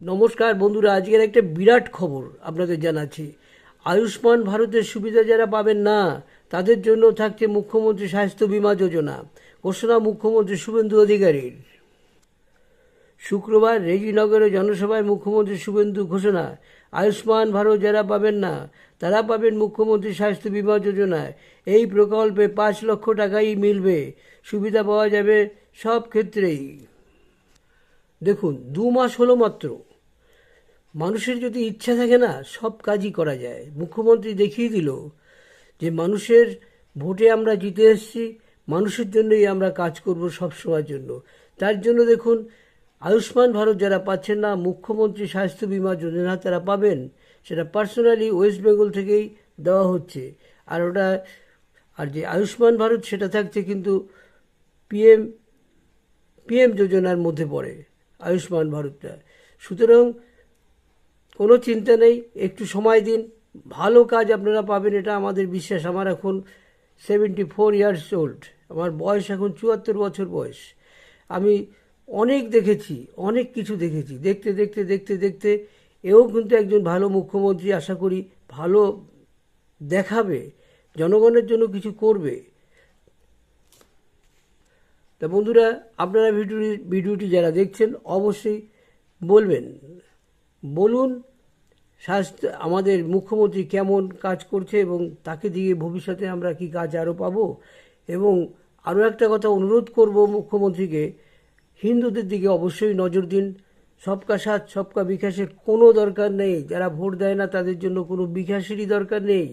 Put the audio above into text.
নমস্কার বন্ধুরা, আজকের একটা বিরাট খবর আপনাদের জানাচ্ছি। আয়ুষ্মান ভারতের সুবিধা যারা পাবেন না তাদের জন্য থাকছে মুখ্যমন্ত্রী স্বাস্থ্য বীমা যোজনা। ঘোষণা মুখ্যমন্ত্রী শুভেন্দু অধিকারীর। শুক্রবার রেজিনগরে জনসভায় মুখ্যমন্ত্রী শুভেন্দু ঘোষণা, আয়ুষ্মান ভারত যারা পাবেন না তারা পাবেন মুখ্যমন্ত্রী স্বাস্থ্য বীমা যোজনায়। এই প্রকল্পে 5 লক্ষ টাকাই মিলবে। সুবিধা পাওয়া যাবে সব ক্ষেত্রেই। দেখুন, 2 মাস হলো মাত্র। মানুষের যদি ইচ্ছা থাকে না, সব কাজই করা যায়। মুখ্যমন্ত্রী দেখিয়ে দিল যে মানুষের ভোটে আমরা জিতে এসেছি, মানুষের জন্যই আমরা কাজ করব সব সময়ের জন্য। তার জন্য দেখুন, আয়ুষ্মান ভারত যারা পাচ্ছেন না, মুখ্যমন্ত্রী স্বাস্থ্য বীমা যোজনা তারা পাবেন। সেটা পার্সোনালি ওয়েস্ট বেঙ্গল থেকেই দেওয়া হচ্ছে। আর যে আয়ুষ্মান ভারত সেটা থাকছে কিন্তু পিএম পিএম যোজনার মধ্যে পড়ে আয়ুষ্মান ভারতটা। সুতরাং কোনো চিন্তা নেই, একটু সময় দিন, ভালো কাজ আপনারা পাবেন, এটা আমাদের বিশ্বাস। আমার এখন 74 ইয়ার্স ওল্ড, আমার বয়স এখন 74 বছর বয়স। আমি অনেক দেখেছি, অনেক কিছু দেখেছি। দেখতে দেখতে দেখতে দেখতে এও কিন্তু একজন ভালো মুখ্যমন্ত্রী, আশা করি ভালো দেখাবে, জনগণের জন্য কিছু করবে। তা বন্ধুরা, আপনারা ভিডিওটি যারা দেখছেন অবশ্যই বলুন স্বাস্থ্য আমাদের মুখ্যমন্ত্রী কেমন কাজ করছে এবং তাকে দিয়ে ভবিষ্যতে আমরা কি কাজ আরও পাবো। এবং আরও একটা কথা অনুরোধ করব মুখ্যমন্ত্রীকে, হিন্দুদের দিকে অবশ্যই নজর দিন। সবকা সাথ সবকা বিকাশের কোনো দরকার নেই। যারা ভোট দেয় না তাদের জন্য কোনো বিকাশেরই দরকার নেই।